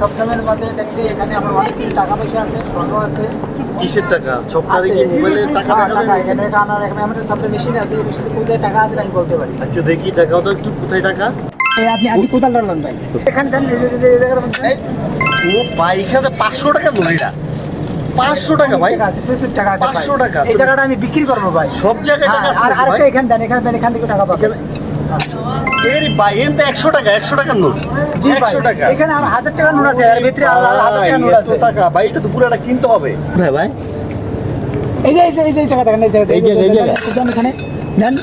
সপ্তাহের মাধ্যমে দেখছি এখানে আমার অনেক কিছু টাকা পয়সা আছে, স্বর্ণ আছে। কিসের টাকা? সপ্তাহে কি মোবাইলের টাকা হ্যাঁ, টাকা টাকা এখানে আনার এখানে আমাদের সফটওয়্যার মেশিন আছে, এই মেশিনে কোথায় টাকা আছে আমি বলতে পারি। আচ্ছা দেখি দেখাও তো একটু কোথায় টাকা। আপনি কোথায় লাগলেন ভাই? এখানে দেন, এই জায়গার মধ্যে ও ভাই এখানে 500 টাকা ধরিরা, 500 টাকা ভাই, টাকা আছে, প্রচুর টাকা আছে ভাই। 500 টাকা। এই জায়গাটা আমি বিক্রি করবো ভাই। সব জায়গায় টাকা আছে আর নাকি আরেকটা ভাই? এখানে দেন, এখান থেকে টাকা পাবেন। এর ভাই এন তো 100 টাকা, 100 টাকার নোট, জি ভাই, 100 টাকা। এখানে আর 1000 টাকা নোট আছে, এর ভিতরে আর 1000 টাকা নোট এত আছে। টাকা ভাই, এটা তো পুরোটা কিনতে হবে। কোথায় ভাই? এই জায়গা দেখেন, এই জায়গা, এই জায়গা। দেন এখানে দেন।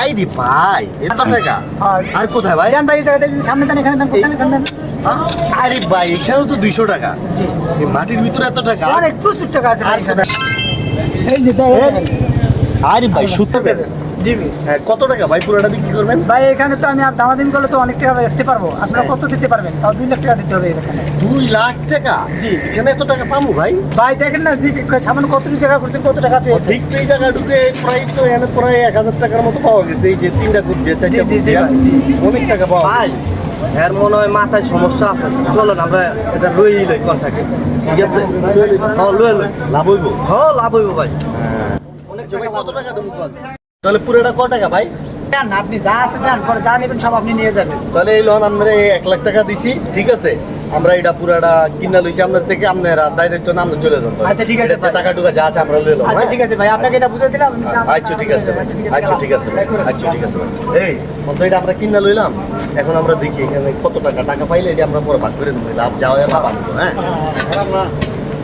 আইডি ভাই এত টাকা। আর কোথায় ভাই? দেন ভাই, এই জায়গাতে সামনে দেন, এখানে দেন, কোথায় এখানে দেন। আরে ভাই এখানেও তো 200 টাকা। জি, এই মাটির ভিতরে এত টাকা। অনেক প্রচুর টাকা আছে ভাই আর এখানে। কোথায়? এই যে দেখেন। আরে ভাই সত্য দেবেন। জি ভাই। হ্যাঁ, কত টাকা ভাই পুরোটা বিক্রি করবেন? ভাই এখানে তো আমি দামাদামি করলে তো অনেক টাকা বেচতে পারবো। আপনারা কত দিতে পারবেন? তাও 2 লাখ টাকা দিতে হবে এখানে। 2 লাখ টাকা? জি। এখানে এত টাকা পাবো ভাই? ভাই দেখেন না, জি সামান্য কত টাকা করছেন, কত টাকা পেয়েছেন। ঠিক তো এই জায়গা ঢুকে প্রায় তো এখানে প্রায় 1000 টাকার মতো পাওয়া গেছে। এই যে 3টা কুট দিয়ে 4টা জি, কুট জি, দিয়ে ভাই, জি। অনেক টাকা পাওয়া ভাই গেছে। এর মনে হয় মাথায় সমস্যা আছে, চলেন আমরা এটা লই কন্টাকে, ঠিক আছে? হ্যাঁ লই লাভ হইব? হ্যাঁ লাভ হইব ভাই। আচ্ছা ভাই কত টাকা দেবো বল? তাহলে পুরোটা কত টাকা ভাই? দেন, আপনি যা আছে দেন, পরে যা নেবেন সব আপনি নিয়ে যাবেন। তাহলে এই লোন আমরা 1 লাখ টাকা দিছি, ঠিক আছে? আমরা এটা পুরাটা কিনা লইছি আপনার থেকে, আপনারা দায়িত্ব না আমরা চলে যান। আচ্ছা, ঠিক আছে ভাই। টাকা টুকা যা আছে আমরা লইলাম। আচ্ছা ঠিক আছে ভাই, আপনাকে এটা বুঝে দিলাম। আচ্ছা ঠিক আছে ভাই। আচ্ছা ঠিক আছে ভাই। আচ্ছা ঠিক আছে ভাই। এই তো এটা আমরা কিনা লইলাম, এখন আমরা দেখি এখানে কত টাকা টাকা পাইলে এটা আমরা পরে ভাগ করে দেবো, লাভ যা হয় লাভ আসবো। হ্যাঁ আমরা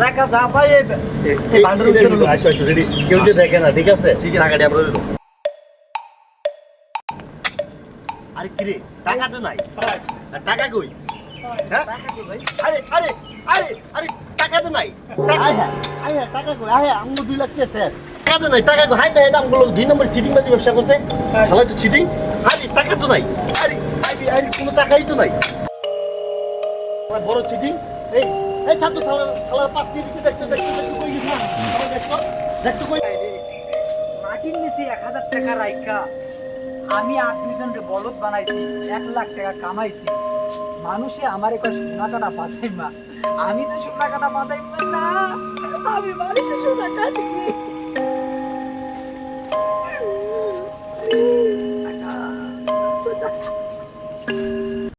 টাকা যা পাই এই বান্ডেল আচ্ছা আচ্ছা রেডি। কেউ যে দেখে না, ঠিক আছে? ঠিক আছে, টাকাটি আমরা লইলাম। আরে কিরে টাকা তো নাই, আর টাকা কই? হ্যাঁ আরে আরে আরে আরে টাকা তো নাই, টাকা কই? আমগো 2 লাখ টাকা শেষ, টাকা তো নাই, টাকা কই? হাই না, এটা আমগুলো 2 নম্বর চিটিং বাজি ব্যবসা করছে, শালা তো চিটিং। আরে টাকা তো নাই, আরে আরে আরে কোনো টাকাই তো নাই, বড় চিটিং। এই এই ছাত্র শালার পাশ দিয়ে দিকে দেখতে দেখতে দেখতে কই গেছ? দেখতো দেখতো কই? মাটির নিচে 1000 টাকা রাইখা আমি আর দুইজনকে বলদ বানাইছি, 1 লাখ টাকা কামাইছি। মানুষে আমার একটা সোনা কাটা পাঠাই মা, আমি তো সোনা কাটা পাঠাই না, আমি মানুষের সোনা কাটি।